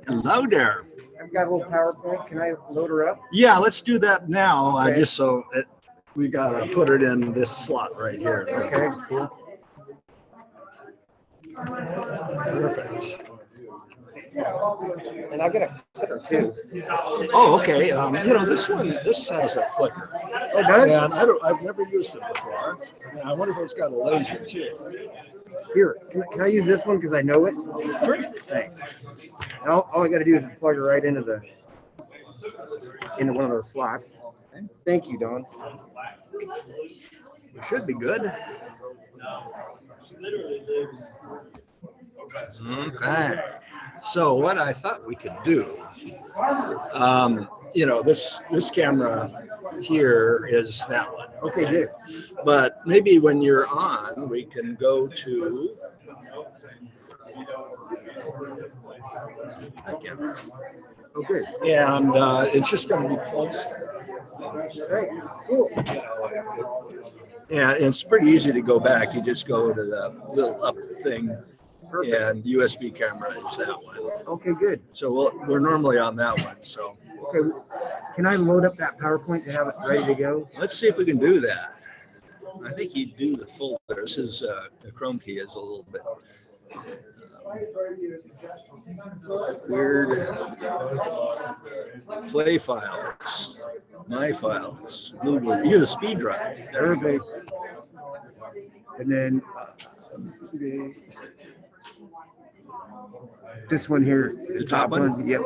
Hello there. I've got a little PowerPoint. Can I load her up? Yeah, let's do that now. Okay. Just so we gotta put it in this slot right here. Okay, cool. Perfect. And I'll get a clicker too. Oh, okay. This has a clicker. Oh, does? And I've never used it before. And I wonder if it's got a laser too. Here, can I use this one because I know it? Sure. Thanks. And all I got to do is plug it right into one of those slots. Thank you, Don. It should be good. Okay. So what I thought we could do, this camera here is that one. Okay, good. But maybe when you're on, we can go to that camera. Okay. And it's just going to be close. Great. Cool. And it's pretty easy to go back. You just go to the little up thing. Perfect. And USB camera is that one. Okay, good. So we're normally on that one. So Okay, can I load up that PowerPoint to have it ready to go? let's see if we can do that. I think you do the folder. This is the Chrome key is a little bit weird. Play files, my files, Google, the speed drive. Perfect. And then this one here, The top one? Yep.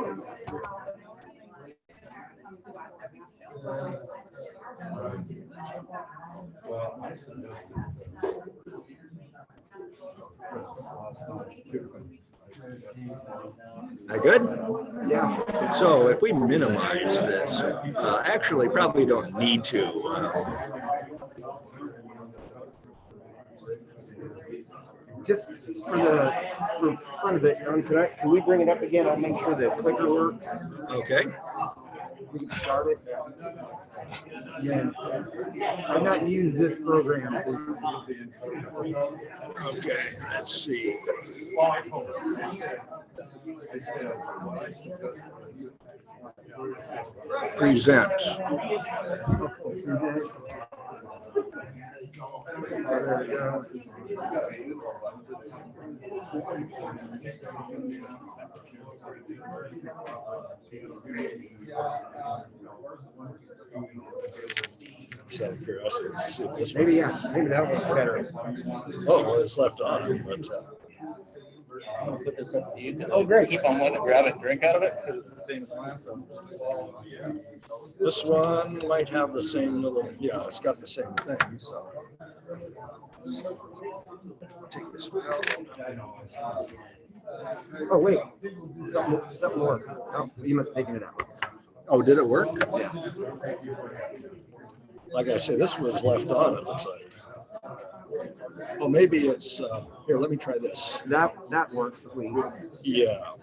That good? Yeah. So if we minimize this, actually probably don't need to. Just for fun of it, can we bring it up again? I'll make sure the clicker works. Okay. We can start it. Yeah. I've not used this program. Okay, let's see. Present. Just out of curiosity, let's see if this maybe that'll work better. Oh, well, it's left on, but I'm gonna put this up to you. Oh, great. Keep on letting it grab it and drink out of it because it's the same as mine. So. this one might have the same little, yeah, it's got the same thing, so. Take this one out. Oh, wait. Something worked. Oh, you must have taken it out. Oh, did it work? Yeah. Like I said, this was left on, it looks like. Oh, maybe it's, here, let me try this. That works, please. Yeah.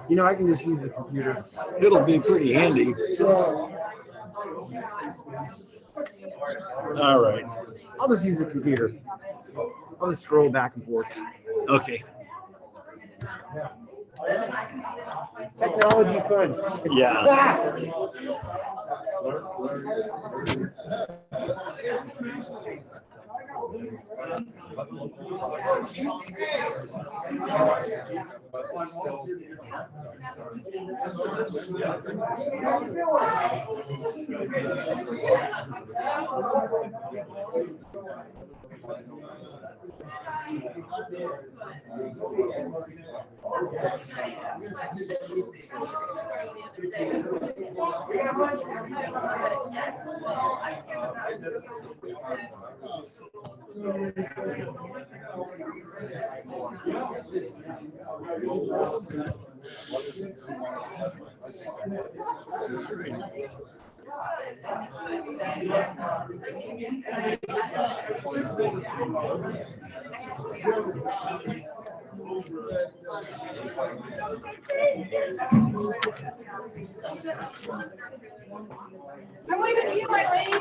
You know, I can just use the computer. It'll be pretty handy. All right. I'll just use the computer. I'll just scroll back and forth. Okay. Technology fun. Yeah. I'm leaving you, Eileen.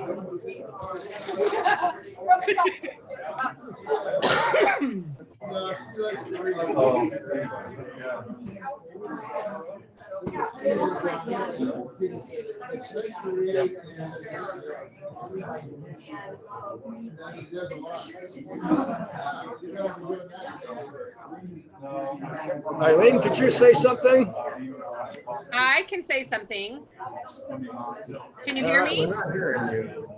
Eileen, could you say something? I can say something. Can you hear me? We're not hearing you.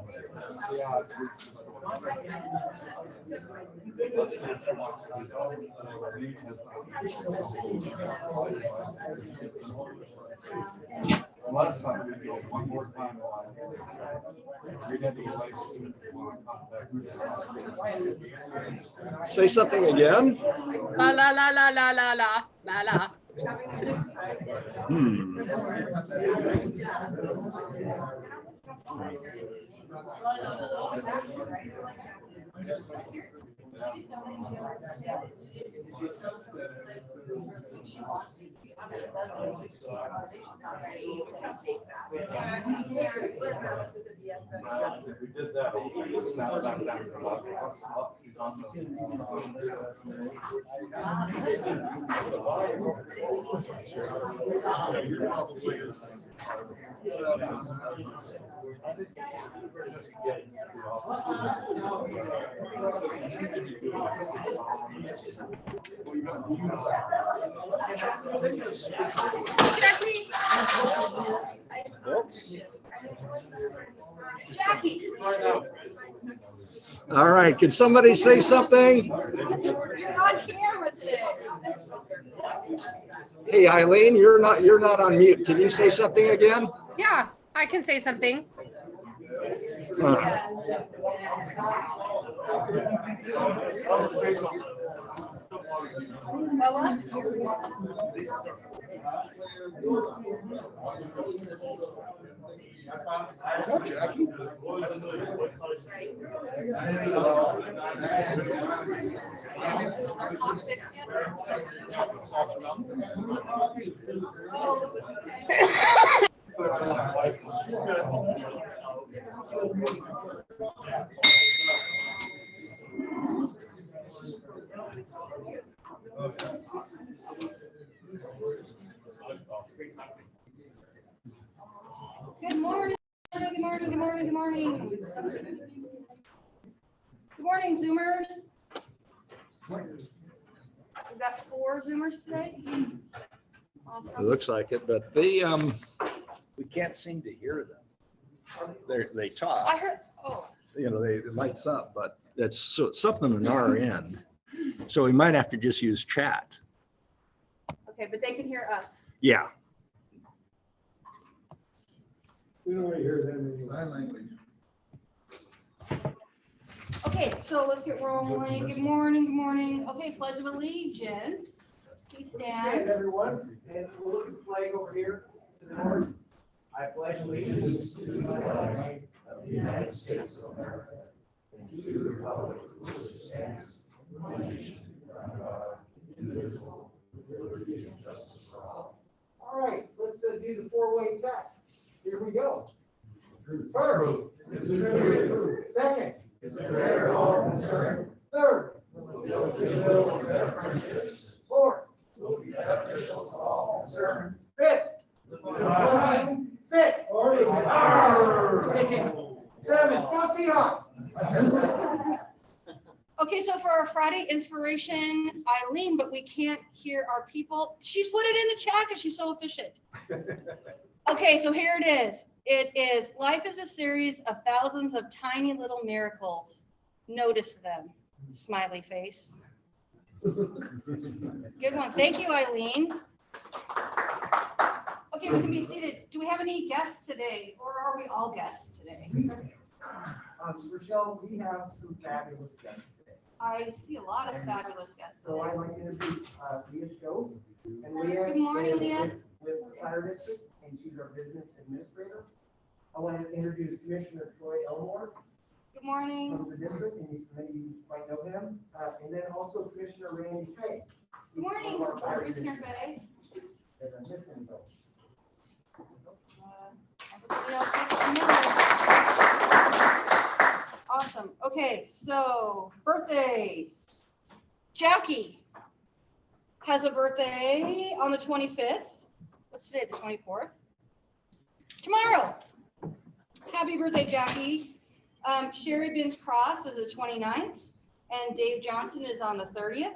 Last time we go one more time we had to Say something again. La la la la la la la la la. We did that. Snap back down to Jackie. All right. Can somebody say something? You're on camera today. Hey, Eileen, you're not on mute. Can you say something again? Yeah, I can say something. Bella? Jackie? Good morning, good morning, good morning, good morning. Good morning, Zoomers. We've got 4 Zoomers today. It Awesome. looks like it, but they, we can't seem to hear them. They I talk, heard, oh, you know, it lights up, but that's something on our end. So we might have to just use chat. okay, but they can hear us. Yeah. We don't want to hear them anyway. Okay, so let's get rolling. Good morning, good morning. Okay, Pledge of Allegiance. Please Stand, stand. everyone, and we'll look at the flag over here to the north. I pledge allegiance to the flag of the United States of America and to the republic for which it stands, one nation, under God, indivisible, with liberty and justice for all. All right, let's do the 4-way test. Here we go. First, is it true? Second, is it fair to all concerned? Third, will it build better friendships? Fourth, will be beneficial to all concerned. Fifth, sixth, seven, go Seahawks. Okay, so for our Friday inspiration, Eileen, but we can't hear our people. She's put it in the chat because she's so efficient. Okay, so here it is. It is, life is a series of thousands of tiny little miracles. Notice them. Smiley face. Good one. Thank you, Eileen. Okay, we can be seated. Do we have any guests today, or are we all guests today? Rochelle, we have some fabulous guests today. I see a lot of fabulous guests So I'd today. like to introduce Leah Schoaf. And Leah Good morning, is Leah. With the Fire District, and she's our business administrator. I want to introduce Commissioner Troy Elmore Good morning. from the district, and many of you might know him. And then also Commissioner Randy Fay. Good morning, Commissioner Fay. Did I miss anybody? Everybody else looks familiar. Awesome. Okay, so birthdays. Jackie has a birthday on the 25th. What's today, the 24th? Tomorrow. Happy birthday, Jackie. Sherry Binns Cross is the 29th, and Dave Johnson is on the 30th.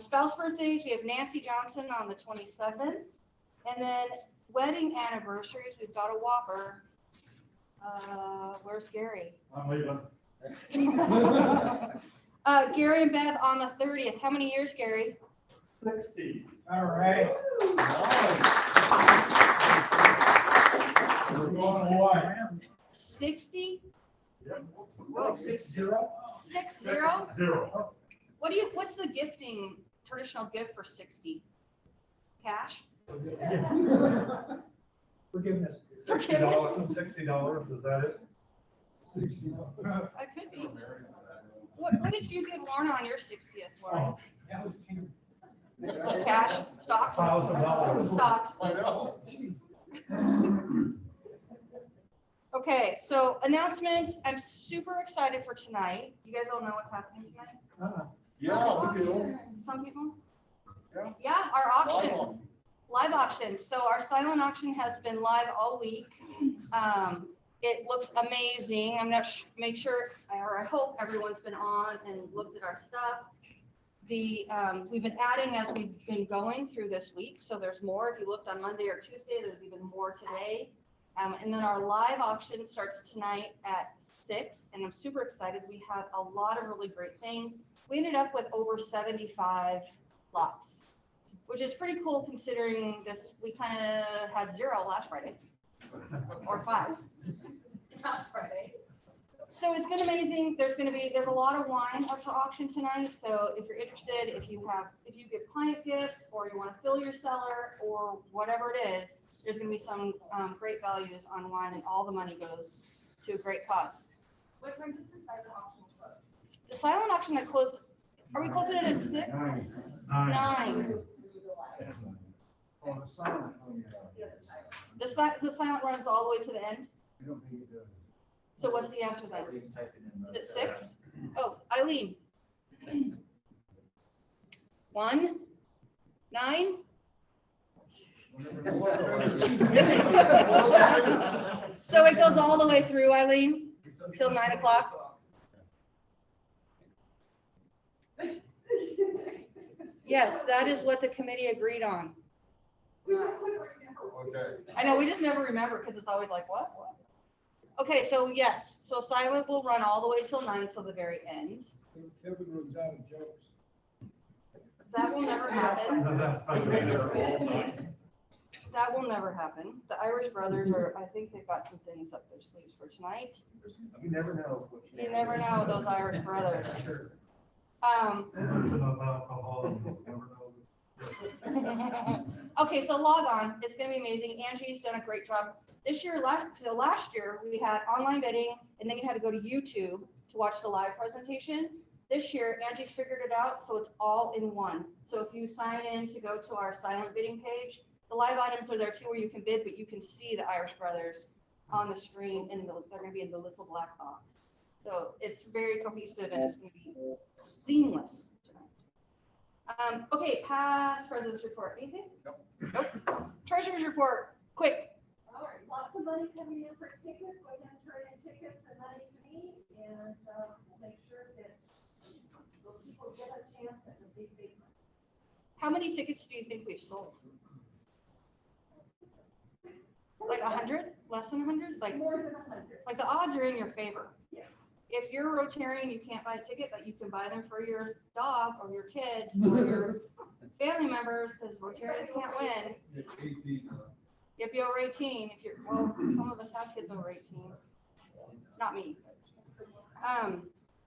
Spouse birthdays, we have Nancy Johnson on the 27th, and then wedding anniversaries, we've got a whopper. Where's Gary? I'm leaving. Gary and Bev on the 30th. How many years, Gary? 60. All right. We're going away. 60? Yep. Whoa. 60. 60? 0. What's the gifting, traditional gift for 60? Cash? Forgiveness. Forgiveness? $60, is that it? $60. That could be. What did you give Lorna on your 60th, Lorna? That was 10. Cash? Stocks? $1,000. Stocks. I know. Okay, so announcements. I'm super excited for tonight. You guys all know what's happening tonight? Yeah, we do. Some people? Yeah. Yeah, our auction, live auction. So our silent auction has been live all week. It looks amazing. I'm not make sure, or I hope everyone's been on and looked at our stuff. We've been adding as we've been going through this week. So there's more. If you looked on Monday or Tuesday, there's even more today. And then our live auction starts tonight at 6, and I'm super excited. We have a lot of really great things. We ended up with over 75 lots, which is pretty cool considering this. We kind of had 0 last Friday, or 5 last Friday. So it's been amazing. There's a lot of wine up for auction tonight. So if you're interested, if you get client gifts or you want to fill your cellar or whatever it is, there's going to be some great values on wine, and all the money goes to a great cause. What time does the silent auction close? The silent auction that closed, are we closing it at 6? 9. Oh, the silent. Oh, yeah. Yeah, the silent. The silent runs all the way to the end. I don't think it does. So what's the answer then? Everything's typed in. Is it 6? Oh, Eileen. 1, 9. So it goes all the way through, Eileen, till 9 o'clock? Yes, that is what the committee agreed on. Okay. I know, we just never remember because it's always like, what? Okay, so yes, so silent will run all the way till 9 till the very end. Kevin runs out of jokes. That will never happen. That will never happen. The Irish brothers are, I think they've got some things up their sleeves for tonight. You never know. You never know with those Irish brothers. Okay, so log on. It's gonna be amazing. Angie's done a great job. This year, last year, we had online bidding, and then you had to go to YouTube to watch the live presentation. This year, Angie's figured it out, so it's all in one. So if you sign in to go to our silent bidding page, the live items are there too, where you can bid, but you can see the Irish brothers on the screen, and they're gonna be in the little black box. So it's very cohesive, and it's gonna be seamless tonight. Okay, past president's report. Anything? Nope. Treasurer's report, quick. All right, lots of money coming in for tickets. Go ahead and turn in tickets and money to me, and we'll make sure that those people get a chance at the big money. How many tickets do you think we've sold? Like 100? Less than 100? Like More than 100. the odds are in your favor. Yes. If you're a Rotarian, you can't buy a ticket, but you can buy them for your dog or your kids or your family members, because Rotarians can't win. If you're over 18, well, some of us have kids over 18. Not me.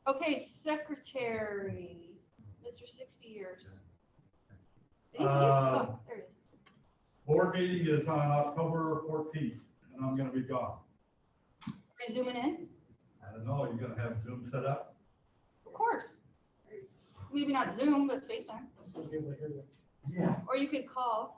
Okay, secretary, Mr. 60 years. Thank you. Oh, there he is. Board meeting is on October 14th, and I'm gonna be gone. Are you zooming in? I don't know, you're gonna have Zoom set up? Of course. Maybe not Zoom, but FaceTime. Yeah. Or you could call.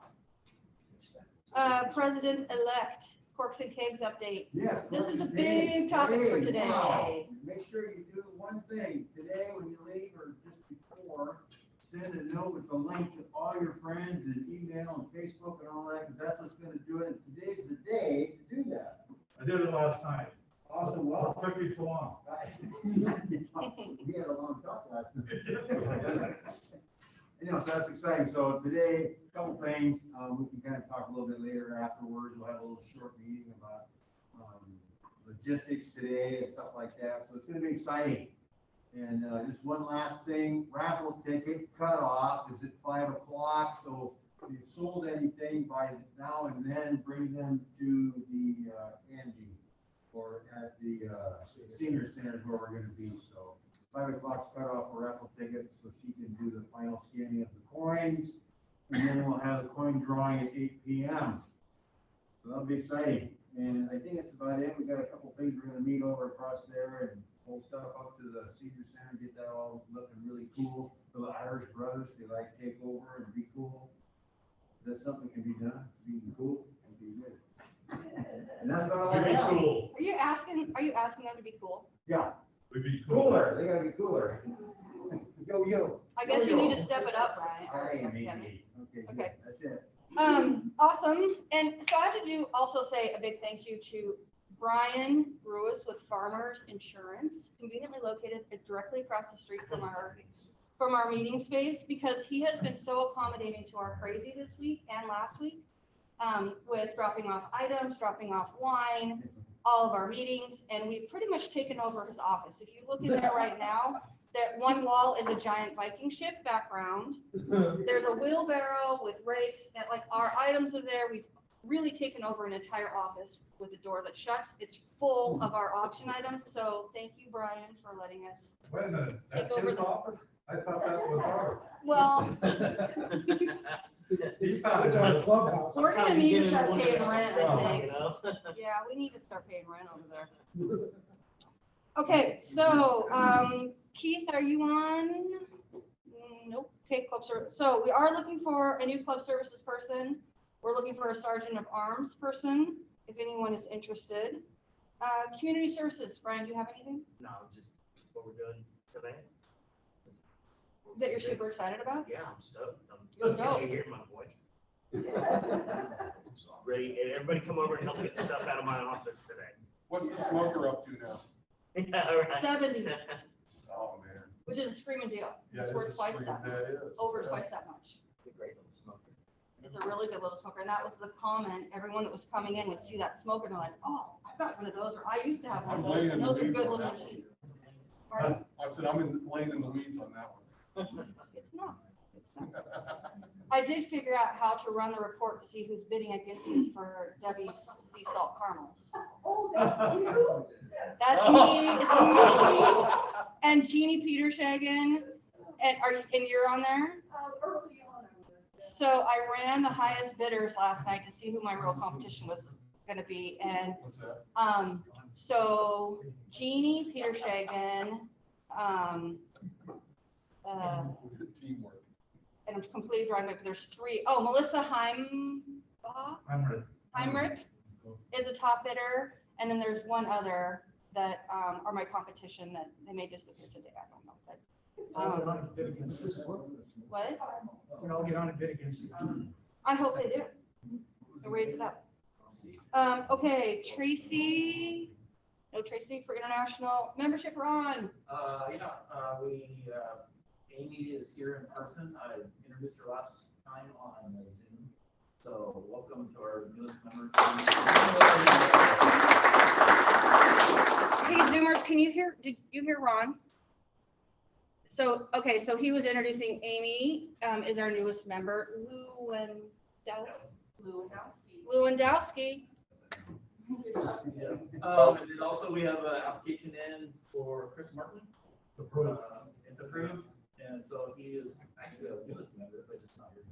President-elect, Corks and Kegs update. Yes. This is the big topic for today. Wow. Make sure you do one thing today when you leave or just before, send a note with the link to all your friends and email and Facebook and all that, because that's what's gonna do it. Today's the day to do that. I did it last night. Awesome, What well. took you so long? We had a long talk last night. Anyhow, so that's exciting. So today, a couple things, we can kind of talk a little bit later afterwards. We'll have a little short meeting about logistics today and stuff like that. So it's gonna be exciting. And just one last thing, raffle ticket cutoff is at 5 o'clock. So if you've sold anything by now and then, bring them to the Angie or at the senior centers where we're gonna be. So 5 o'clock's cutoff for raffle tickets, so she can do the final scanning of the coins. And then we'll have the coin drawing at 8 p.m. So that'll be exciting. And I think that's about it. We got a couple things we're gonna meet over across there and pull stuff up to the senior center, get that all looking really cool. For the Irish brothers, they like take over and be cool. If that's something can be done, be cool, and be good. And that's about all I Very have. cool. Are you asking them to be cool? Yeah, Would be cool. cooler, they gotta be cooler. Yo, yo. I guess you need to step it up, Brian. Hey, or- maybe. yeah. Okay, good. Okay. That's it. Awesome. And so I have to also say a big thank you to Brian Ruiz with Farmers Insurance, conveniently located directly across the street from our meeting space, because he has been so accommodating to our crazy this week and last week, with dropping off items, dropping off wine, all of our meetings, and we've pretty much taken over his office. If you look in there right now, that one wall is a giant Viking ship background. There's a wheelbarrow with rakes, and like our items are there. We've really taken over an entire office with a door that shuts. It's full of our auction items. So thank you, Brian, for letting us. Wait a minute, Take that's over his the- office? I thought that was ours. Well, He found It's it. our clubhouse. we're gonna need to start paying rent, I You think. know? Yeah, we need to start paying rent over there. Okay, so, Keith, are you on? Nope. Okay, club service. So we are looking for a new club services person. We're looking for a sergeant of arms person, if anyone is interested. Community services, Brian, do you have anything No, just what we're doing today. that you're super excited about? Yeah, I'm stoked. I'm Stoked. stoked to hear my voice. Ready, and everybody come over and help get the stuff out of my office today. What's the smoker up to now? Yeah, all right. 70, Oh, man. which is a screaming deal. Yeah, It's it's worth a twice scream, that, that is. over Yeah. twice that much. It's a great little smoker. It's a really good little smoker, and that was the comment. Everyone that was coming in would see that smoker, and they're like, oh, I've got one of those, or I used to have one I'm of those, laying and in the those are weeds good on little that one. machines. Pardon? I said, laying in the weeds on that one. It's not. It's not. I did figure out how to run the report to see who's bidding against me for Debbie's sea salt caramels. Oh, that's you? That's me, it's me, and Jeannie Petershagen, and you're on there? Early on. So I ran the highest bidders last night to see who my real competition was gonna be, and What's that? so Jeannie Petershagen, Teamwork. and I'm completely drawing blank, but there's three. Oh, Melissa Heinrich is a top bidder, and then there's one other that are my competition that they may disappear today. I don't know, but I'll get on and bid against you. what? I'll get on and bid against you. I hope they do. So raise it up. Okay, Tracy. No, Tracy for international membership. Ron. Amy is here in person. I introduced her last time on Zoom. So welcome to our newest member. Hey, Zoomers, can you hear? Did you hear Ron? So, okay, so he was introducing Amy, is our newest member, Lewandowski. And also we have an application in for Chris Martin. It's approved. And so he is actually our newest member, but just not here.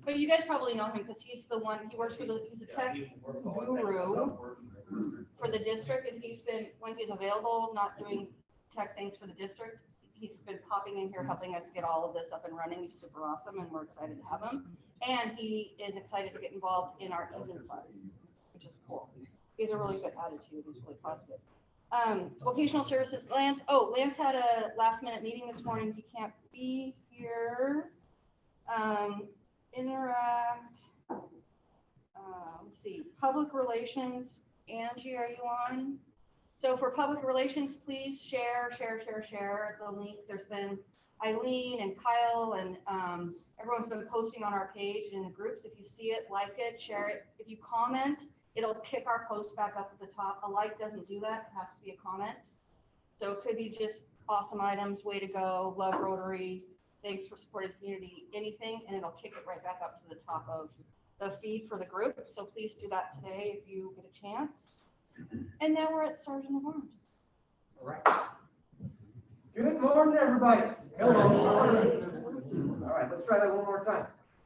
But you guys probably know him because he's the one, he works for he's a tech He works all the guru for the district, and he's been, when he's available, not doing tech things for the district, he's been popping in here, helping us get all of this up and running. He's super awesome, and we're excited to have him. And he is excited to get involved in our evening club, which is cool. He has a really good attitude. He's really positive. Vocational services, Lance. Oh, Lance had a last minute meeting this morning. He can't be here. Interact. Let's see. Public relations. Angie, are you on? So for public relations, please share the link. There's been Eileen and Kyle and everyone's been posting on our page and in the groups. If you see it, like it, share it. If you comment, it'll kick our post back up at the top. A like doesn't do that. It has to be a comment. So it could be just awesome items, way to go, love Rotary, thanks for supporting the community, anything, and it'll kick it right back up to the top of the feed for the group. So please do that today if you get a chance. And now we're at Sergeant of Arms. All right. Good morning, everybody. Hello. All right, let's try that one more time.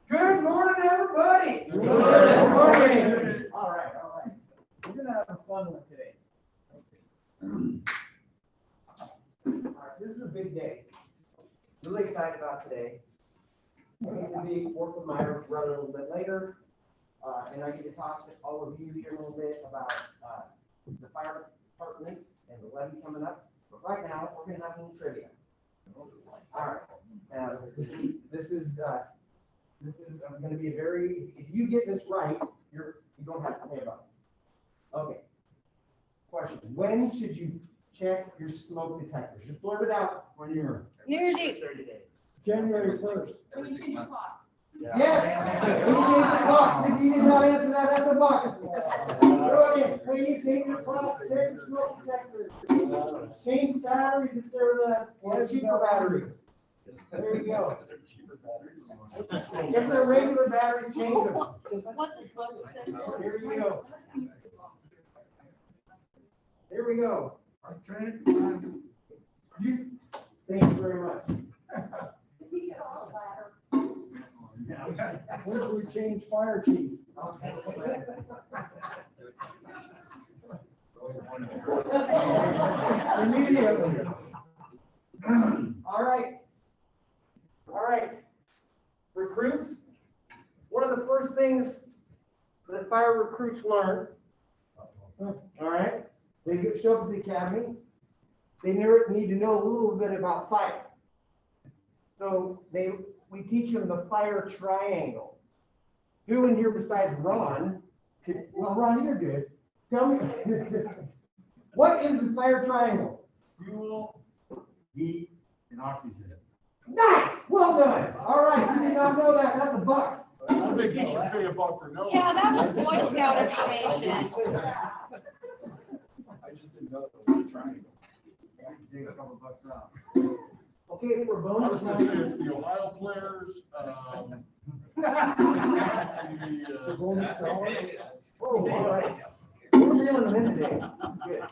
Good morning, everybody. Good morning. All right. We're gonna have a fun one today. All right, this is a big day. Really excited about today. I get to be working with my brother a little bit later, and I get to talk to all of you here a little bit about the fire department and the levy coming up. But right now, we're gonna have a little trivia. All right. This is gonna be a very, if you get this right, you don't have to pay about it. Okay. Question: when should you check your smoke detectors? Just blurt it out when you're. New Year's Eve. 30 days. January 1st. When you change your clocks. Yes. When you change the clock, if you did not answer that, that's a bucket. Go again. When you change your clock, check your smoke detectors. Change batteries if they're the cheaper batteries. There you go. If they're a regular battery, change them. What's the smoke detector? Here you go. Here we go. You, thank you very much. Where's we change fire chief? Immediately. All right. All right. Recruits, one of the first things that fire recruits learn, all right, they show up at the academy, they need to know a little bit about fire. So we teach them the fire triangle. Who in here besides Ron? Well, Ron, you're good. Tell me, what is the fire triangle? Fuel, heat, and oxygen. Nice, well done. All right, you did not know that. That's a buck. I think you should pay a buck for knowing. Yeah, that was Boy Scout information. I just didn't know it was a triangle. Take a couple bucks out. Okay, for I bonus. was gonna say it's the Ohio players, The bonus dollar. Oh, all right. We're reeling them in today. This is good.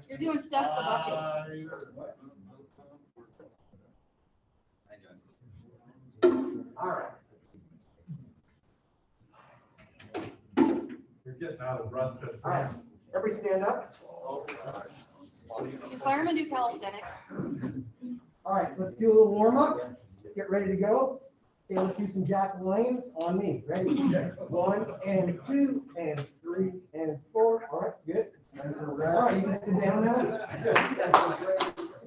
You're doing stuff in the bucket. All right. You're getting out of run just. All right. Everybody stand up. Do firemen do calisthenics? All right, let's do a little warm up. Get ready to go. Okay, let's do some Jack Lanes on me. Ready? 1 and 2 and 3 and 4. All right, good. All right, you can sit down now.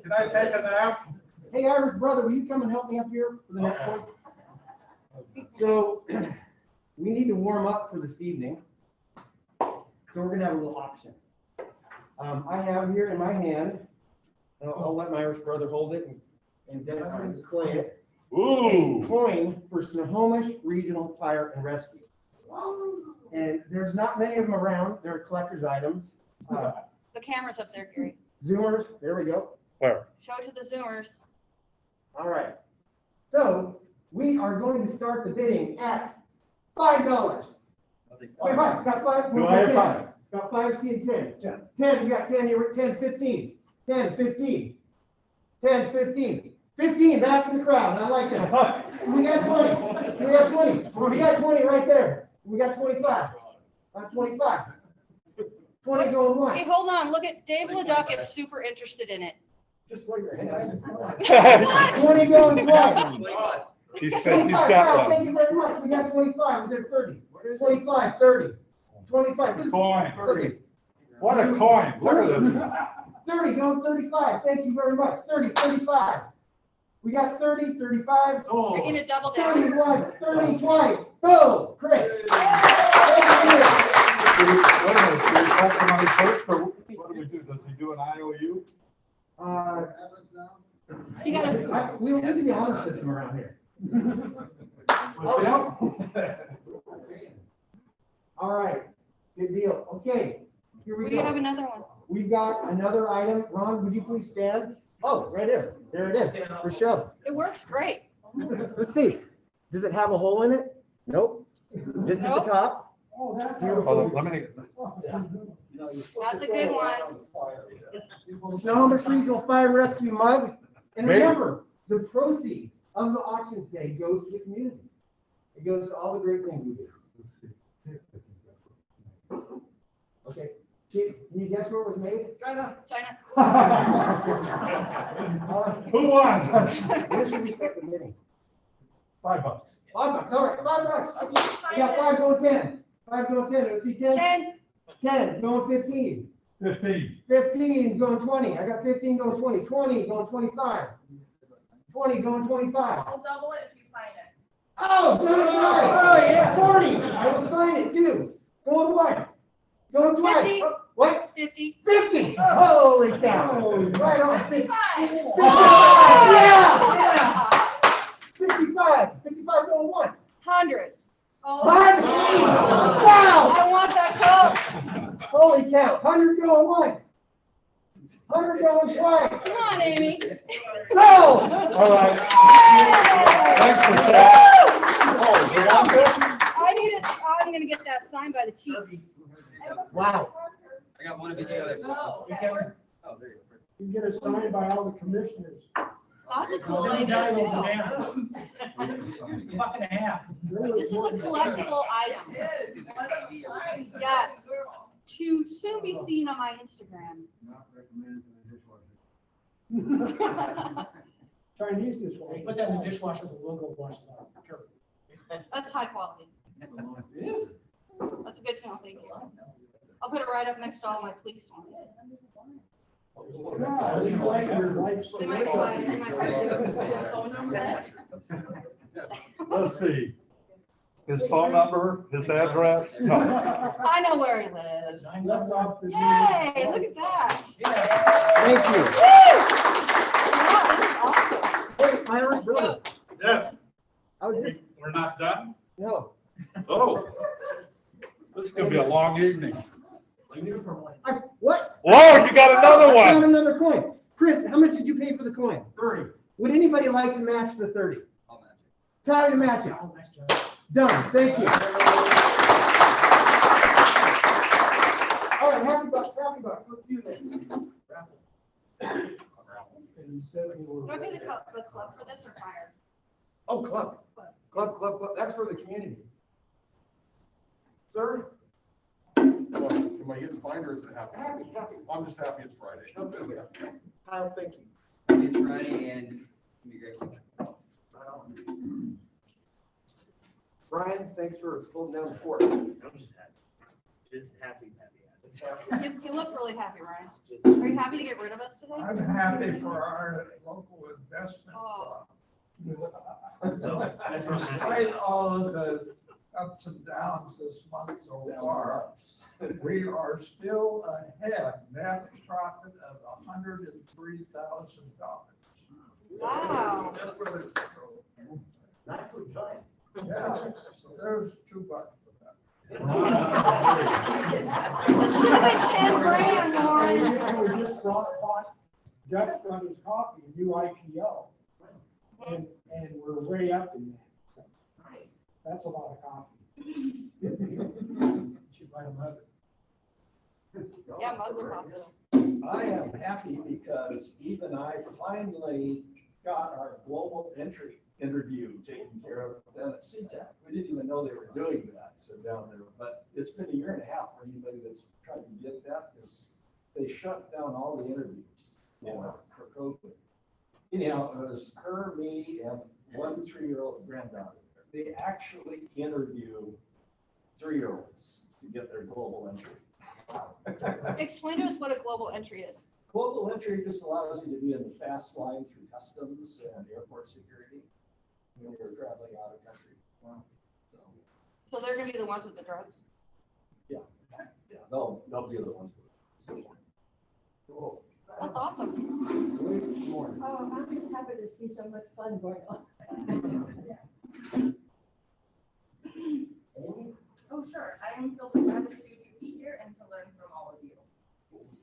Can I take a nap? Hey, Irish brother, will you come and help me up here for the next one? So we need to warm up for this evening. So we're gonna have a little option. I have here in my hand, and I'll let my Irish brother hold it and display it. A coin for Snohomish Regional Fire and Rescue. And there's not many of them around. They're collector's items. The camera's up there, Gary. Zoomers, there we go. Show it to the Zoomers. All right. So we are going to start the bidding at $5. Wait, got 5. Do I have 5? Got 5, see, and 10. 10, you got 10, you're at 10, 15. 10, 15. 10, 15. 15, back in the crowd. I like that. We got 20. We got 20. We got 20 right there. We got 25. 25. 20 going Hey, once. hold on. Look at Dave Leduc is super interested in it. Just wave your hand. 20 going twice. He says he's 25, got wow, one. thank you very much. We got 25. Was there 30? 25, 30. 25. Coin. 30. What a coin. Look at this. 30 going 35. Thank you very much. 30, 35. We got 30, 35. You're gonna double down. 31, 30 twice. Go, Chris. Thank you. Wait a minute, do we call somebody first, or what do we do? Does he do an IOU? You gotta, We don't need the honor system around here. All right, good deal. Okay, here we we have go. another one. We've got another item. Ron, would you please stand? Oh, right there. There it is, for sure. It works great. Let's see. Does it have a hole in it? Nope. Just at the Nope. top? Hold on, let me. That's a good one. Snohomish Regional Fire and Rescue mug. And Maybe. remember, the proceeds of the auction today goes to the community. It goes to all the great things we do. Okay. Can you guess where it was made? China. China. Who won? Where should we start the bidding? $5. $5. All right, $5. We got 5 going 10. 5 going 10. Let's see 10. 10. 10 going 15. 15. 15 going 20. I got 15 going 20. 20 going 25. 20 going 25. I'll double it if you sign it. Oh, good right. Oh, yeah. 40. I will sign it too. Going once. Going twice. 50. Oh, what? 50. 50. Holy cow. Right on. 50. 55. Yeah. 55. 55 going once. 100. Oh, 100. Wow. I want that coat. Holy cow. 100 going once. Let her go and play. Come on, Amy. Go! All right. Thanks for that. Oh, Veronica? I need it, I'm gonna get that signed by the chief. Wow. I got one of each other. Oh, there you go. You get it signed by all the commissioners. That's a cool idea too. It's a buck and a half. This is a collectible item. Yes. To soon be seen on my Instagram. Not recommended for the dishwasher. Chinese You dishwasher. put that in the dishwasher, the logo washes out. Careful. That's high quality. It is. That's good to know, thank you. I'll put it right up next to all my police ones. Yeah, you write your life They might go out, they might story. say, "His phone number." Let's see. His phone number, his address? No. I know where he lives. Left off the. Yay, look at that. Thank you. Wow, this is awesome. Hey, Myron, brother. Yeah, I was just, we're not done? no. Oh. This is gonna be a long evening. What? Whoa, you got another I found one. another coin. Chris, how much did you pay for the coin? 30. Would anybody like to match the 30? I'll match it. Tyler, match it. Oh, nice job. Done, thank you. All right, happy bucks, let's do this. And you said you were. Do I pay the club for this or fire? Oh, club, that's for the community. Sir? Am I getting fined or is it happy? Happy. I'm just happy it's Friday. Kyle, thank you. It's Friday and it'll be great. Brian, thanks for holding down the fort. I'm just happy. You look really happy, Ryan. Are you happy to get rid of us today? I'm happy for our local investment. Oh. So that's what Despite all of the ups and downs this month so far, we are still ahead, net profit of $103,000. Wow. That's really cool. Nicely done. Yeah, so there's $2 for that. It should have been 10 grand, Lauren. And we just bought Dutch Brothers Coffee, a new IPO. And we're way up in that. So that's a lot of coffee. Should buy a mug. Yeah, mugs are popular. I am happy because Eve and I finally got our global entry interview taken care of down at CTAC. We didn't even know they were doing that, so down there, but it's been a year and a half for anybody that's tried to get that, because they shut down all the interviews for COVID. Anyhow, it was her, me, and 1 3-year-old granddaughter. They actually interview 3-year-olds to get their global entry. Explain to us what a global entry is. Global entry just allows you to be in the fast line through customs and airport security when you're traveling out of country. So they're gonna be the ones with the drugs? Yeah, they'll be the ones. Cool. That's awesome. Good morning. Oh, I'm just happy to see so much fun going on. Oh, sure. I'm filled with gratitude to be here and to learn from all of you.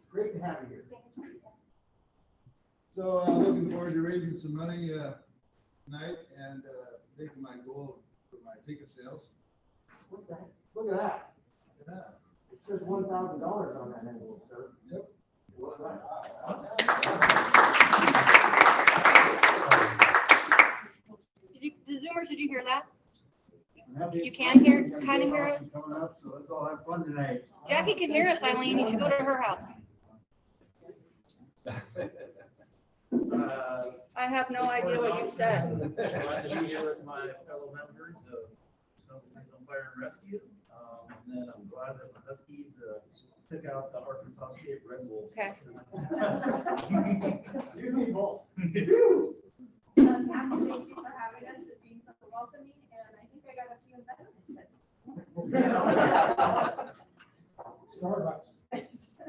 Great to have you here. So, looking forward to raising some money, tonight and, making my goal for my ticket sales. What's that? Look at that. Yeah. It says $1,000 on that envelope, sir. Yep. The Zoomers, did you hear that? I'm happy You it's can hear- Friday. kind of hear us? Coming up, so let's all have fun tonight. Jackie can hear us, Eileen. You should go to her house. I have no idea what you said. Glad to be here with my fellow members of Snow Freedom Fire and Rescue. And then I'm glad that the Huskies took out the Arkansas State Red Wolves. Okay. You need both. Thank you for having us and being so welcoming, and I think I got a few investment tips. Starbucks. I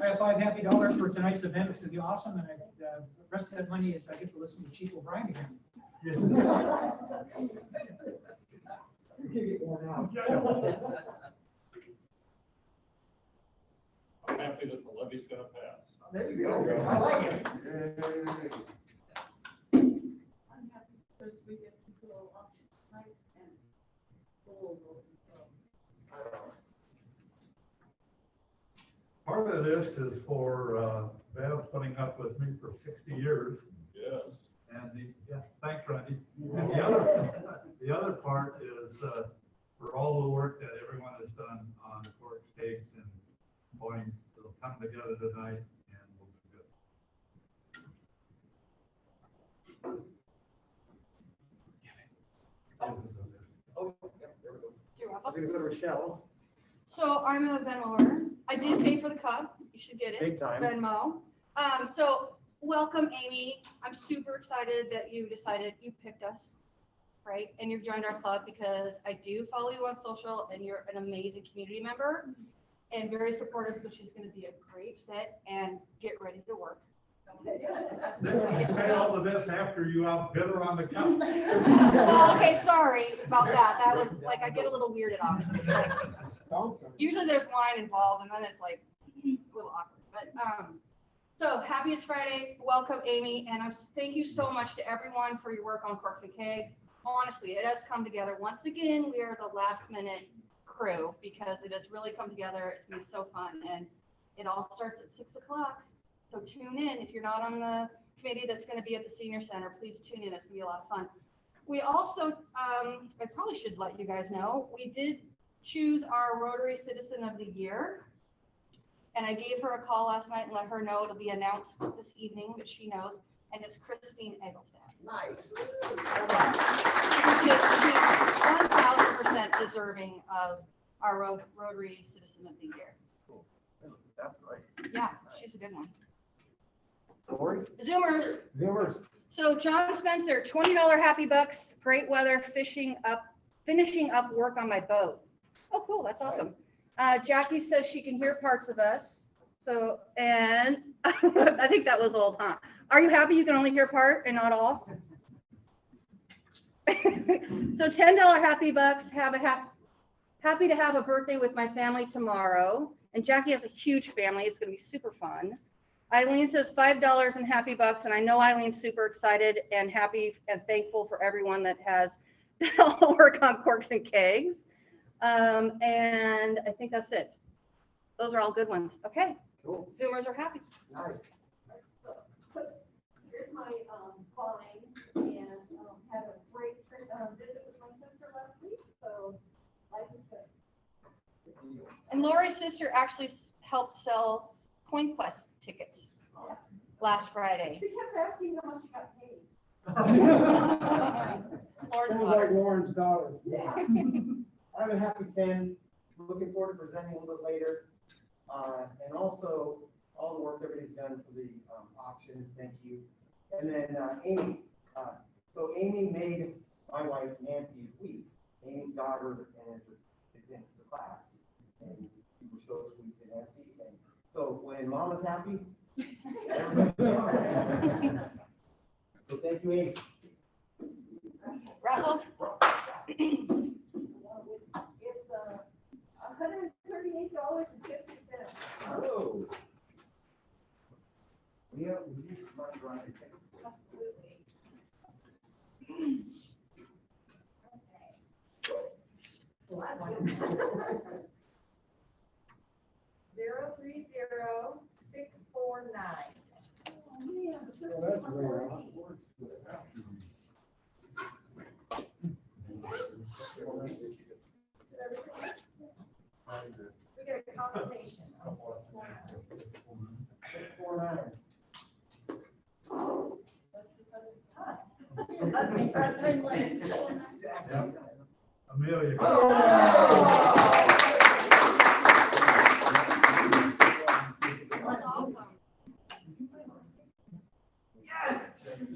have $5 for tonight's event. It's gonna be awesome, and the rest of that money is I get to listen to Chief O'Brien again. You can get one out. I'm happy that the levy's gonna pass. There you go. I like it. I'm happy because we get to go auction tonight and go over. Part of this is for Bev putting up with me for 60 years. Yes. And thanks, Randy. And the other part is for all the work that everyone has done on cork cakes and points. It'll come together tonight and we'll do good. Oh, yeah, there we go. You're I'm welcome. gonna go to Rochelle, So I'm a Venmoer. I did pay for the cup. You should get it. big time. Venmo. So welcome, Amy. I'm super excited that you decided you picked us, right? And you've joined our club because I do follow you on social and you're an amazing community member and very supportive. So she's going to be a great fit and get ready to work. Then you say all of this after you outbid her on the cup. Well, okay, sorry about that. That was like, I get a little weirded out. Like, usually there's wine involved and then it's like a little awkward, but, so happy it's Friday. Welcome, Amy. And thank you so much to everyone for your work on Corks and Kegs. Honestly, it has come together. Once again, we are the last minute crew because it has really come together. It's been so fun and it all starts at 6 o'clock. So tune in. If you're not on the committee that's going to be at the senior center, please tune in. It's going to be a lot of fun. We also, I probably should let you guys know, we did choose our Rotary Citizen of the Year. And I gave her a call last night and let her know it'll be announced this evening, but she knows. And it's Christine Eggleston. Nice. She's 1,000% deserving of our Rotary Citizen of the Year. Cool. That's great. Yeah, she's a good one. Lori? Zoomers. Zoomers. So John Spencer, $20 happy bucks, great weather, finishing up work on my boat. Oh, cool, that's awesome. Jackie says she can hear parts of us. So, and I think that was old, huh? Are you happy you can only hear part and not all? So $10 happy bucks, happy to have a birthday with my family tomorrow. And Jackie has a huge family. It's going to be super fun. Eileen says $5 and happy bucks. And I know Eileen's super excited and happy and thankful for everyone that has done all the work on Corks and Kegs. And I think that's it. Those are all good ones. Okay. Cool. Zoomers are happy. Nice. Here's my fine and had a great visit with my sister last week, so life is good. And Lori's sister actually helped sell CoinQuest tickets last Friday. She kept asking how much you got paid. Lauren's Sounds daughter. like Lauren's daughter. I have a happy 10. Looking forward to presenting a little bit later. And also all the work everybody's done for the auction. Thank you. And then Amy. So Amy made my wife Nancy's week. Amy's daughter is in the class. And you were so sweet to Nancy. And so when Mama's happy, everybody's happy. So thank you, Amy. Raffle. It's $138.50. Oh. Yeah, we use money right. Absolutely. Okay. 030649. Well, that's rare. We get a confirmation. That's because it's been like so nice. Amelia.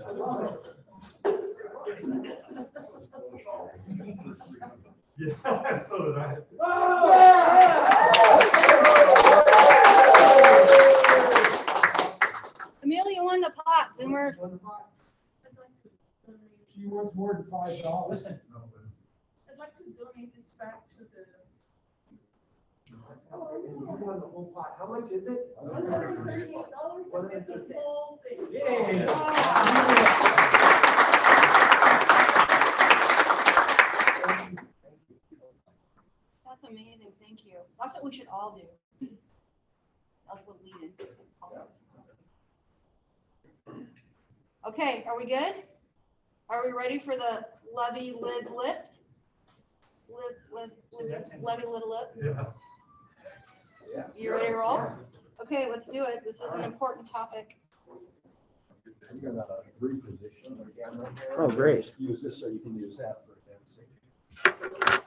That's awesome. Yeah, so did I. Amelia won the pot. Zoomers. She wants more than $5. I'd like to donate this back to You got the whole pot. How much is it? $138.50. That's amazing. Thank you. That's what we should all do. That's what we did. Okay, are we good? Are we ready for the levy lid lift? Levy lid lift? Yeah. You ready to roll? Okay, let's do it. This is an important topic. I'm gonna reposition the camera here. Oh, great. Use this so you can use that for dancing.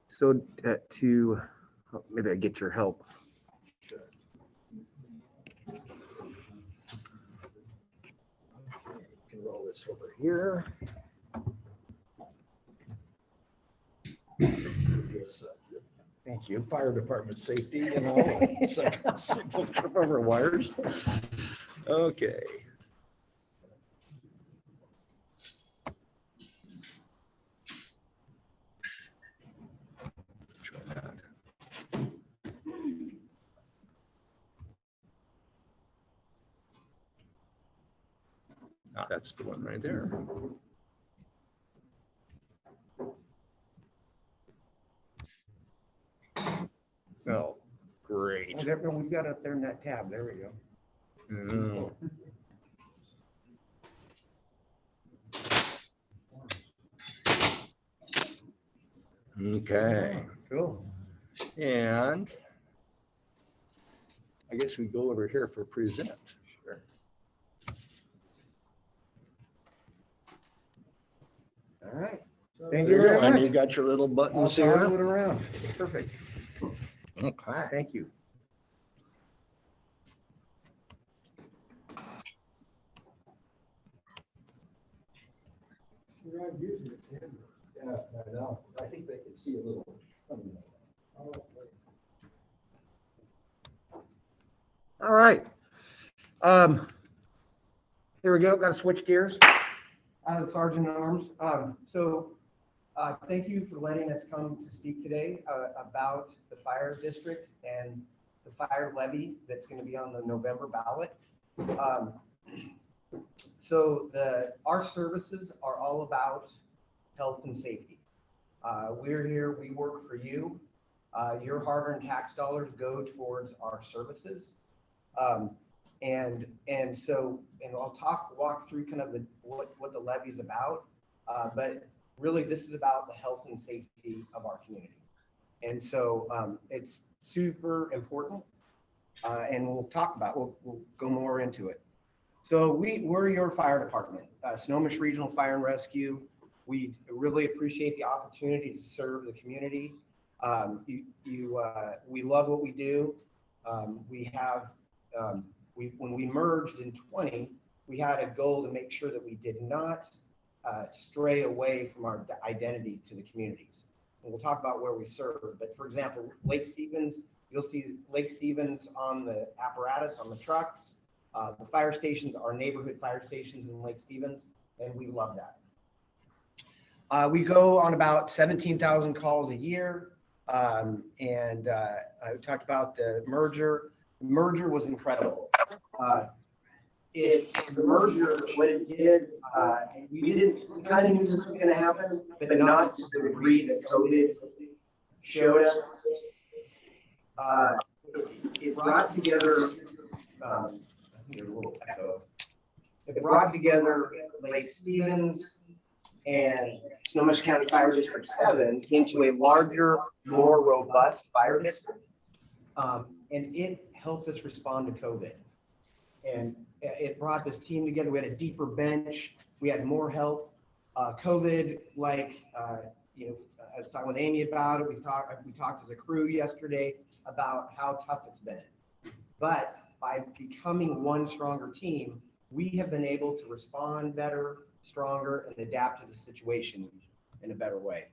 So maybe I get your help. Can roll this over here. This, Thank you. fire department safety, you know, so don't trip over wires. Okay. Try that. That's the one right there. Oh, great. We've got it up there in that tab. There we go. Mm. Okay, Cool. and I guess we go over here for present. Sure. All right. Thank you very And much. you got your little I'll buttons toggle here. it around. Perfect. Okay. Thank you. Yeah, I know. I think they can see a little. All right. Here we go. Got to switch gears. Sergeant at Arms. Thank you for letting us come to speak today about the fire district and the fire levy that's going to be on the November ballot. Our services are all about health and safety. We're here, we work for you. Your hard-earned tax dollars go towards our services. And I'll walk through kind of what the levy is about. But really, this is about the health and safety of our community. And so it's super important. And we'll go more into it. So we're your fire department, Snohomish Regional Fire and Rescue. We really appreciate the opportunity to serve the community. We love what we do. When we merged in 20, we had a goal to make sure that we did not stray away from our identity to the communities. And we'll talk about where we serve. But for example, Lake Stevens, you'll see Lake Stevens on the apparatus, on the trucks. The fire stations are neighborhood fire stations in Lake Stevens, and we love that. We go on about 17,000 calls a year. I talked about the merger. The merger was incredible. The merger, what it did, we kind of knew this was going to happen, but not to the degree that COVID showed us. It brought together, it brought together Lake Stevens and Snohomish County Fire District 7 into a larger, more robust fire district. And it helped us respond to COVID. And it brought this team together. We had a deeper bench. We had more help. COVID, I was talking with Amy about it. We talked as a crew yesterday about how tough it's been. But by becoming one stronger team, we have been able to respond better, stronger, and adapt to the situation in a better way.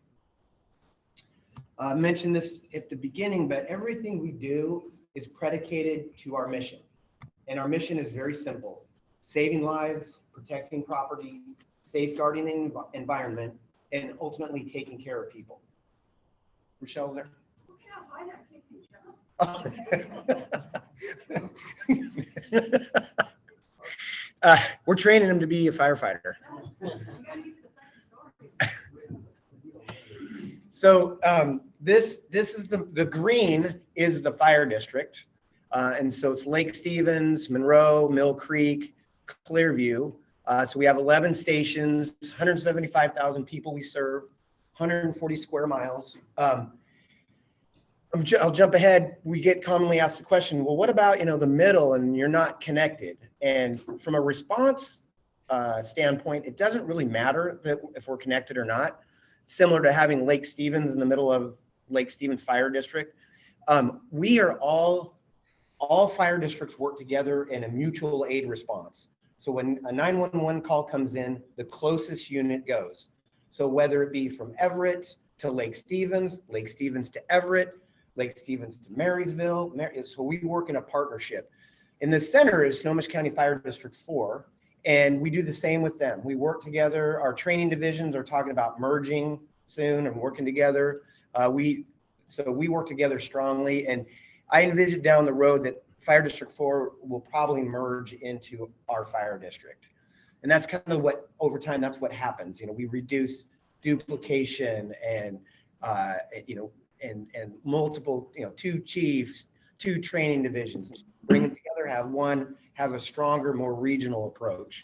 I mentioned this at the beginning, but everything we do is predicated to our mission. And our mission is very simple: saving lives, protecting property, safeguarding the environment, and ultimately taking care of people. Rochelle, there? how high that kid can jump. We're training him to be a firefighter. You gotta get to the second story. So this is the green is the fire district. And so it's Lake Stevens, Monroe, Mill Creek, Clearview. So we have 11 stations, 175,000 people we serve, 140 square miles. I'll jump ahead. We get commonly asked the question, well, what about, the middle and you're not connected? And from a response standpoint, it doesn't really matter that if we're connected or not. Similar to having Lake Stevens in the middle of Lake Stevens Fire District. We are all fire districts work together in a mutual aid response. So when a 911 call comes in, the closest unit goes. So whether it be from Everett to Lake Stevens to Everett, Lake Stevens to Marysville, so we work in a partnership. In the center is Snohomish County Fire District 4, and we do the same with them. We work together. Our training divisions are talking about merging soon and working together. We work together strongly, and I envision down the road that Fire District 4 will probably merge into our fire district. And that's kind of what, over time, that's what happens. We reduce duplication and, and multiple, 2 chiefs, 2 training divisions, bring them together, have a stronger, more regional approach.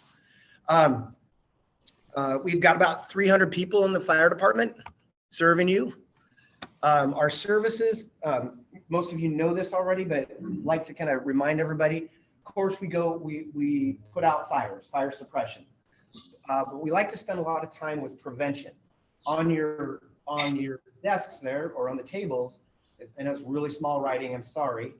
We've got about 300 people in the fire department serving you. Our services, most of you know this already, but I'd like to kind of remind everybody. Of course, we put out fire suppression, but we like to spend a lot of time with prevention. On your desks there or on the tables, and it's really small writing, I'm sorry,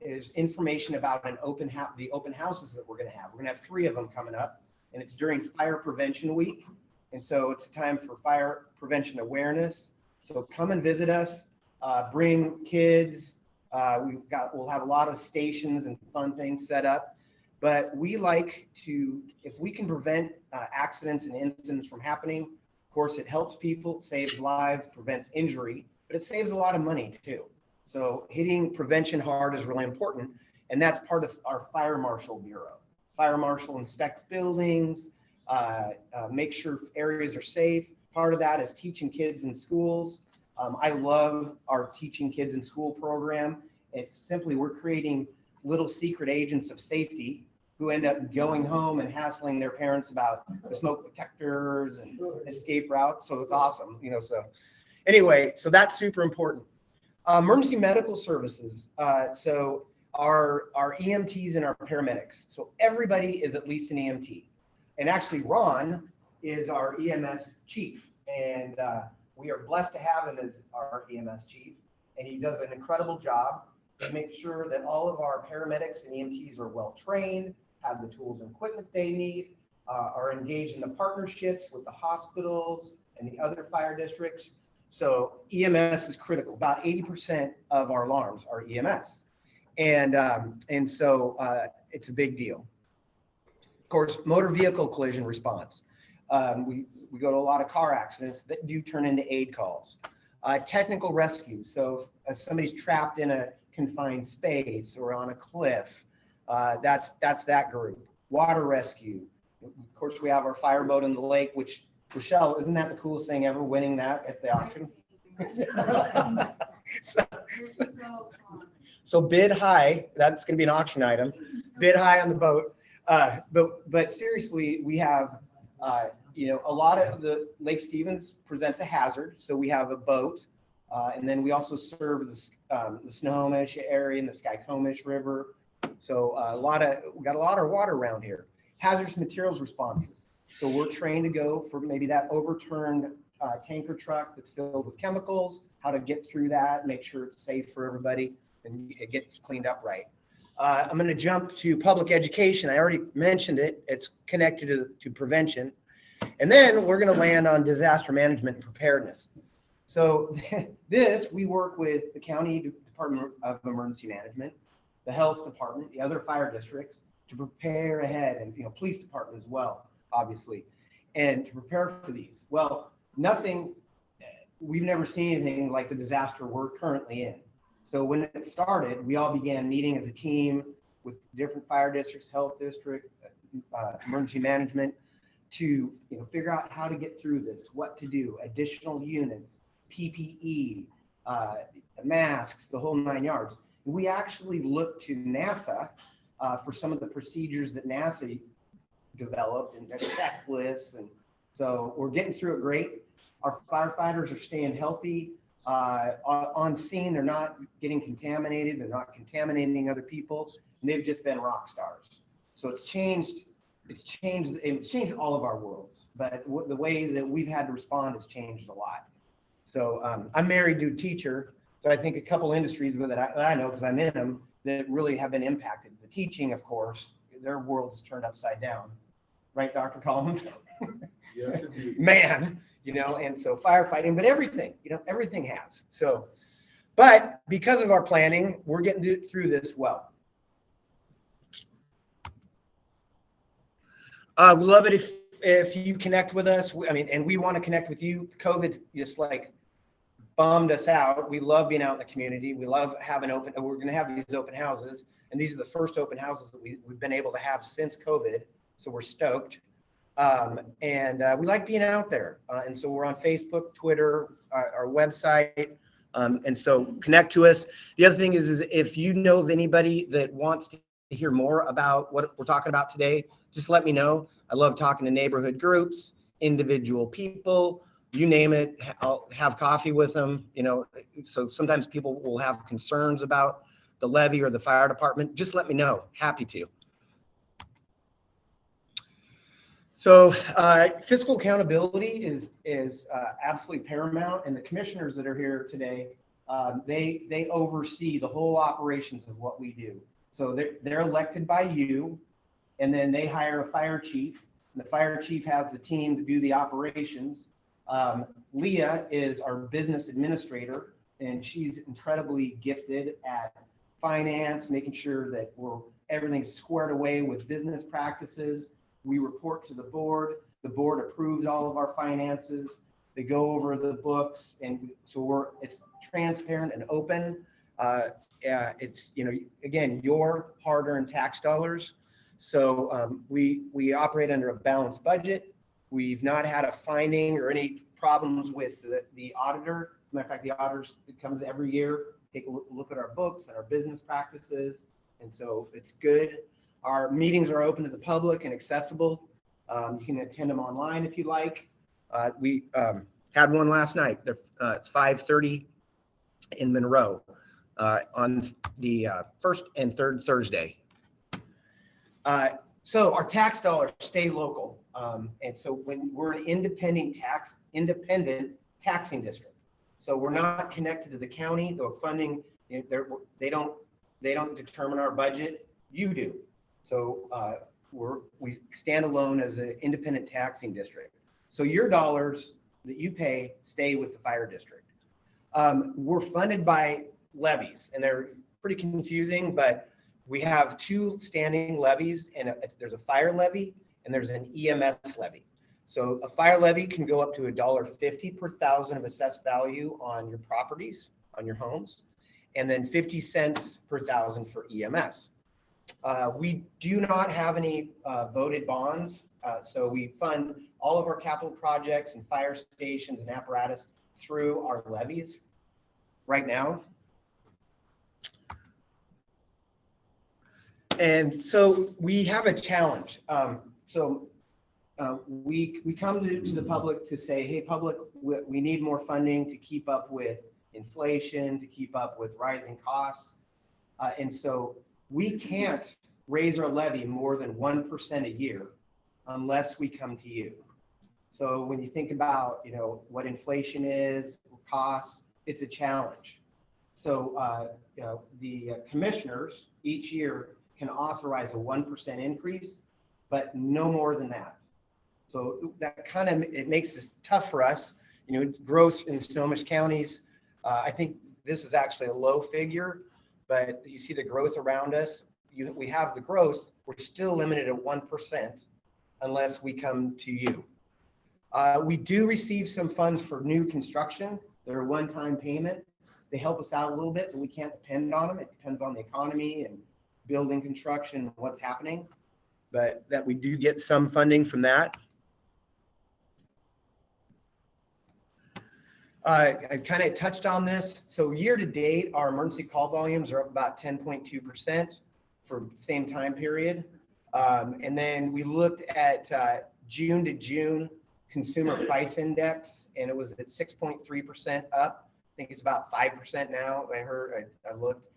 is information about the open houses that we're going to have. We're going to have 3 of them coming up, and it's during Fire Prevention Week, and so it's a time for fire prevention awareness. So come and visit us, bring kids. We'll have a lot of stations and fun things set up, but we like to, if we can prevent accidents and incidents from happening, of course, it helps people, saves lives, prevents injury, but it saves a lot of money too. So hitting prevention hard is really important, and that's part of our Fire Marshal Bureau. Fire Marshal inspects buildings, make sure areas are safe. Part of that is teaching kids in schools. I love our Teaching Kids in School program. It's simply, we're creating little secret agents of safety who end up going home and hassling their parents about the smoke detectors and escape routes. So it's awesome, so anyway, so that's super important. Emergency medical services. So our EMTs and our paramedics. So everybody is at least an EMT. And actually Ron is our EMS chief. And we are blessed to have him as our EMS chief. And he does an incredible job to make sure that all of our paramedics and EMTs are well trained, have the tools and equipment they need, are engaged in the partnerships with the hospitals and the other fire districts. So EMS is critical. About 80% of our alarms are EMS. And so it's a big deal. Of course, motor vehicle collision response. We go to a lot of car accidents that do turn into aid calls. Technical rescue. So if somebody's trapped in a confined space or on a cliff, that's that group. Water rescue. Of course, we have our fireboat in the lake, which, Rochelle, isn't that the coolest thing ever, winning that at the auction? So bid high, that's going to be an auction item. Bid high on the boat. But seriously, we have, a lot of the Lake Stevens presents a hazard. So we have a boat, and then we also serve the Snohomish area and the Skykomish River. So we got a lot of water around here. Hazardous materials responses. So we're trained to go for maybe that overturned tanker truck that's filled with chemicals, how to get through that, make sure it's safe for everybody, and it gets cleaned up right. I'm going to jump to public education. I already mentioned it. It's connected to prevention. And then we're going to land on disaster management and preparedness. So we work with the County Department of Emergency Management, the Health Department, the other fire districts to prepare ahead, and police department as well, obviously, and to prepare for these. Well, nothing we've never seen anything like the disaster we're currently in. So when it started, we all began meeting as a team with different fire districts, health district, emergency management, to figure out how to get through this, what to do, additional units, PPE, masks, the whole 9 yards. We actually looked to NASA for some of the procedures that NASA developed and their checklists, and so we're getting through it great. Our firefighters are staying healthy on scene. They're not getting contaminated. They're not contaminating other people, and they've just been rock stars. So it's changed all of our worlds, but the way that we've had to respond has changed a lot. So I'm married to a teacher, so I think a couple industries that I know, because I'm in them, that really have been impacted. The teaching, of course, their world is turned upside down, right, Dr. Collins? Yes, indeed. Man, and so firefighting, but everything, everything has. So, but because of our planning, we're getting through this well. We love it if you connect with us. And we want to connect with you. COVID's just like bummed us out. We love being out in the community. We love having we're going to have these open houses, and these are the first open houses that we've been able to have since COVID. So we're stoked. We like being out there. And so we're on Facebook, Twitter, our website. And so connect to us. The other thing is if you know of anybody that wants to hear more about what we're talking about today, just let me know. I love talking to neighborhood groups, individual people, you name it. I'll have coffee with them, so sometimes people will have concerns about the levy or the fire department. Just let me know. Happy to. So fiscal accountability is absolutely paramount, and the commissioners that are here today, they oversee the whole operations of what we do. So they're elected by you, and then they hire a fire chief, and the fire chief has the team to do the operations. Leah is our business administrator, and she's incredibly gifted at finance, making sure that everything's squared away with business practices. We report to the board approves all of our finances. They go over the books, and so it's transparent and open. It's, again, your hard-earned tax dollars. So we operate under a balanced budget. We've not had a finding or any problems with the auditor. Matter of fact, the auditors comes every year, take a look at our books and our business practices. And so it's good. Our meetings are open to the public and accessible. You can attend them online if you like. We had one last night. It's 5:30 in Monroe on the first and third Thursday. So our tax dollars stay local. And so when we're an independent taxing district, so we're not connected to the county. The funding, they don't determine our budget. You do. So we stand alone as an independent taxing district. So your dollars that you pay stay with the fire district. We're funded by levies, and they're pretty confusing, but we have two standing levies, and there's a fire levy and there's an EMS levy. So a fire levy can go up to $1.50 per thousand of assessed value on your properties, on your homes, and then 50 cents per thousand for EMS. We do not have any voted bonds, so we fund all of our capital projects and fire stations and apparatus through our levies right now. And so we have a challenge. We come to the public to say, hey, public, we need more funding to keep up with inflation, to keep up with rising costs. And so we can't raise our levy more than 1% a year unless we come to you. So when you think about, what inflation is, costs, it's a challenge. So, the commissioners each year can authorize a 1% increase, but no more than that. So that it makes this tough for us. Growth in Snohomish counties, I think this is actually a low figure, but you see the growth around us. We have the growth, we're still limited at 1% unless we come to you. We do receive some funds for new construction. They're a one-time payment. They help us out a little bit, but we can't depend on them. It depends on the economy and building construction and what's happening. But that we do get some funding from that. I kind of touched on this. So year to date, our emergency call volumes are up about 10.2% for same time period. And then we looked at June to June consumer price index, and it was at 6.3% up. I think it's about 5% now. I looked.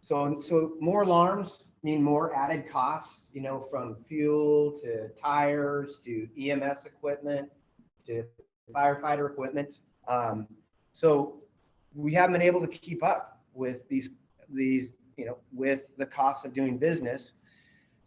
So more alarms mean more added costs, you know, from fuel to tires to EMS equipment to firefighter equipment. So we haven't been able to keep up with these, you know, with the cost of doing business.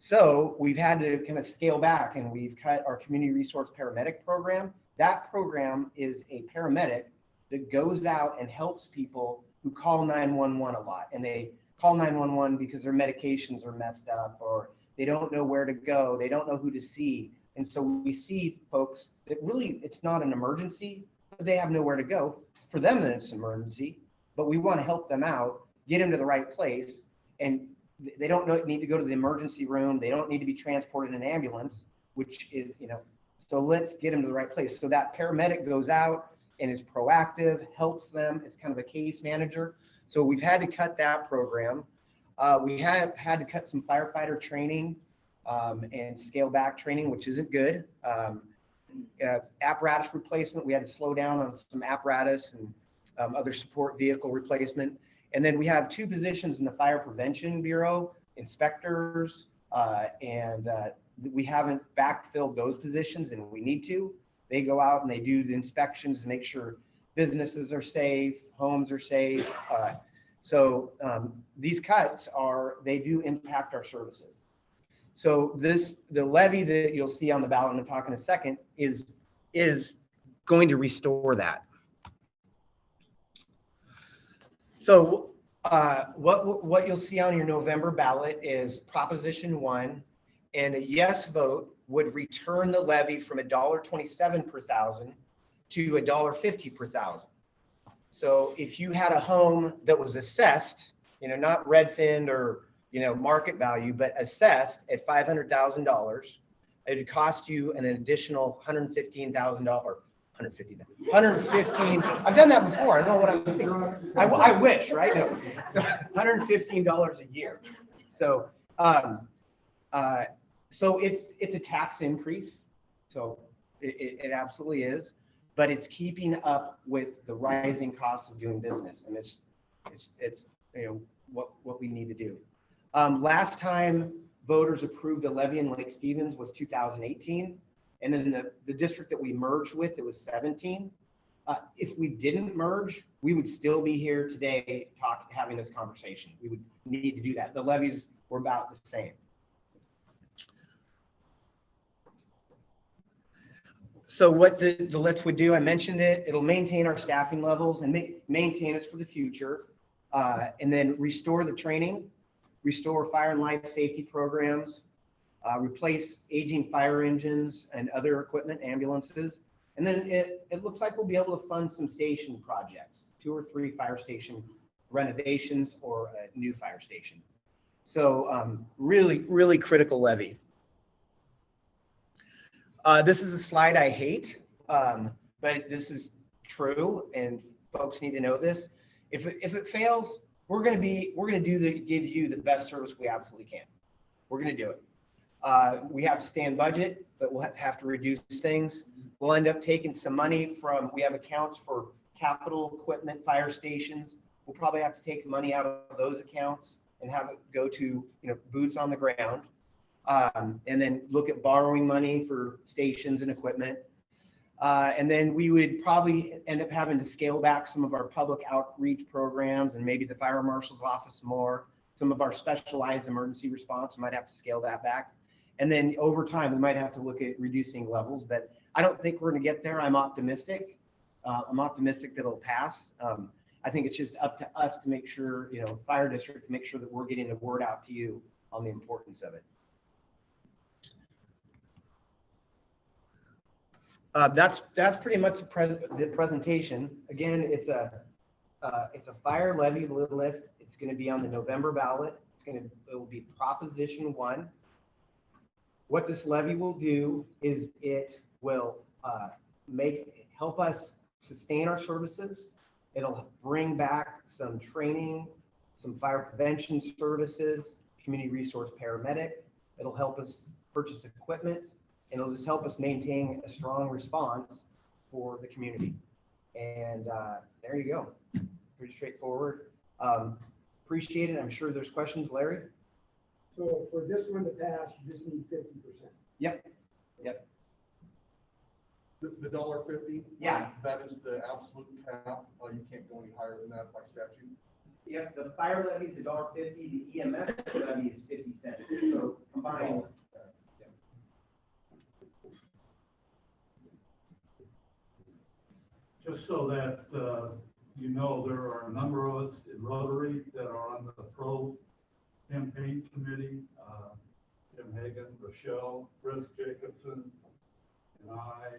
So we've had to kind of scale back, and we've cut our community resource paramedic program. That program is a paramedic that goes out and helps people who call 911 a lot. And they call 911 because their medications are messed up, or they don't know where to go. They don't know who to see. And so we see folks that really, it's not an emergency, but they have nowhere to go. For them, it's an emergency, but we want to help them out, get them to the right place. And they don't need to go to the emergency room. They don't need to be transported in an ambulance, which is, you know, so let's get them to the right place. So that paramedic goes out and is proactive, helps them. It's kind of a case manager. So we've had to cut that program. We have had to cut some firefighter training and scale back training, which isn't good. Apparatus replacement, we had to slow down on some apparatus and other support vehicle replacement. And then we have 2 positions in the Fire Prevention Bureau, inspectors, and we haven't backfilled those positions, and we need to. They go out and they do the inspections to make sure businesses are safe, homes are safe. So these cuts they do impact our services. So the levy that you'll see on the ballot, and I'll talk in a second, is going to restore that. So what you'll see on your November ballot is Proposition 1, and a yes vote would return the levy from $1.27 per thousand to $1.50 per thousand. So if you had a home that was assessed, you know, not Redfin or, you know, market value, but assessed at $500,000, it would cost you an additional $115,000. 115. I've done that before. I know what I'm thinking. I wish, right? No. So $115 a year. So, so it's a tax increase. So it absolutely is, but it's keeping up with the rising costs of doing business, and it's you know what we need to do. Last time voters approved a levy in Lake Stevens was 2018. And then the district that we merged with, it was 17. If we didn't merge, we would still be here today having this conversation. We would need to do that. The levies were about the same. So what the lift would do, I mentioned it, it'll maintain our staffing levels and maintain us for the future, and then restore the training, restore fire and life safety programs, replace aging fire engines and other equipment, ambulances. And then it looks like we'll be able to fund some station projects, 2 or 3 fire station renovations or a new fire station. So really, really critical levy. This is a slide I hate, but this is true, and folks need to know this. If it fails, we're going to give you the best service we absolutely can. We're going to do it. We have to stay in budget, but we'll have to reduce things. We'll end up taking some money we have accounts for capital equipment, fire stations. We'll probably have to take money out of those accounts and have it go to, you know, boots on the ground. And then look at borrowing money for stations and equipment. And then we would probably end up having to scale back some of our public outreach programs and maybe the fire marshal's office more. Some of our specialized emergency response, we might have to scale that back. And then over time, we might have to look at reducing levels, but I don't think we're going to get there. I'm optimistic. I'm optimistic that it'll pass. I think it's just up to us to make sure, you know, fire district, to make sure that we're getting the word out to you on the importance of it. That's pretty much the presentation. Again, it's a fire levy lift. It's going to be on the November ballot. It will be Proposition 1. What this levy will do is it will help us sustain our services. It'll bring back some training, some fire prevention services, community resource paramedic. It'll help us purchase equipment, and it'll just help us maintain a strong response for the community. And there you go. Pretty straightforward. Appreciate it. I'm sure there's questions, Larry. So for this one to pass, you just need 50%. Yep. The $1.50? Yeah. That is the absolute cap. You can't go any higher than that by statute. Yep, the fire levy is $1.50, the EMS levy is 50 cents. So combined. Just so that, you know, there are a number of us in Rotary that are on the pro campaign committee. Jim Hagan, Rochelle, Chris Jacobson, and I,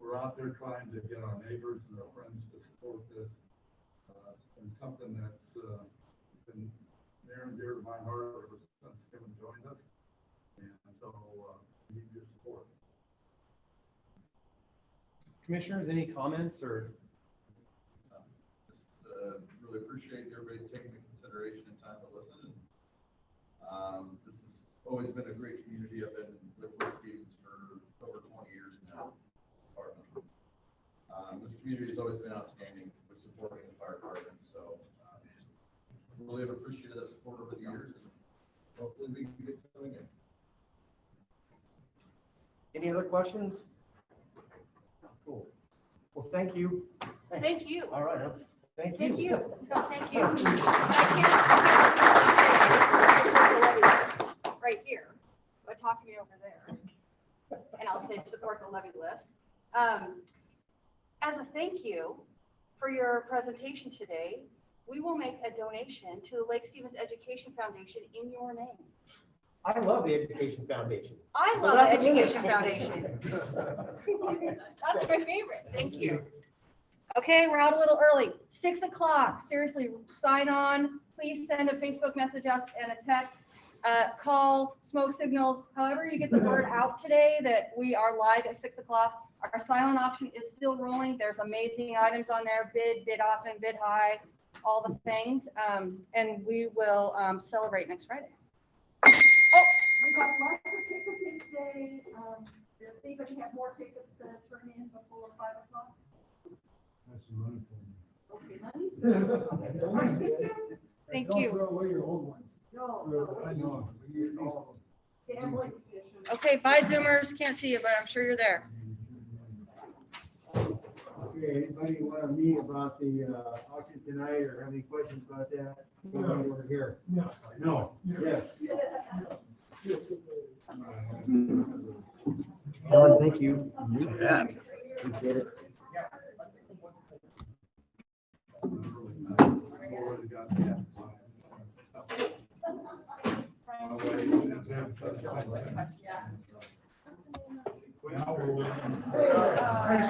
we're out there trying to get our neighbors and our friends to support this. And something that's been near and dear to my heart ever since Kevin joined us. And so we need your support. Commissioners, any comments or? Really appreciate everybody taking the consideration and time to listen. This has always been a great community. I've been with Stevens for over 20 years now. This community has always been outstanding with supporting the fire department. So really have appreciated that support over the years, and hopefully we can get something in. Any other questions? Cool. Well, thank you. Thank you. All right. Thank you. Thank you. No, thank you. Right here, but talk to me over there. And I'll say support the levy lift. As a thank you for your presentation today, we will make a donation to the Lake Stevens Education Foundation in your name. I love the Education Foundation. I love the Education Foundation. That's my favorite. Thank you. Okay, we're out a little early. 6 o'clock. Seriously, sign on. Please send a Facebook message out and a text. Call, smoke signals, however you get the word out today that we are live at 6 o'clock. Our silent auction is still rolling. There's amazing items on there. Bid often, bid high, all the things. And we will celebrate next Friday. We got lots of tickets in today. Does anybody have more tickets to turn in before 5 o'clock? That's some money for me. Okay, money's. Thank Don't you. throw away your old ones. No. I know. We use all of them. Family edition. Okay, bye Zoomers. Can't see you, but I'm sure you're there. Okay, anybody want to meet about the auction tonight or have any questions about that? Over here. No. Yes. Alan, thank you. Yeah. Appreciate it. Already got that. Now we're waiting.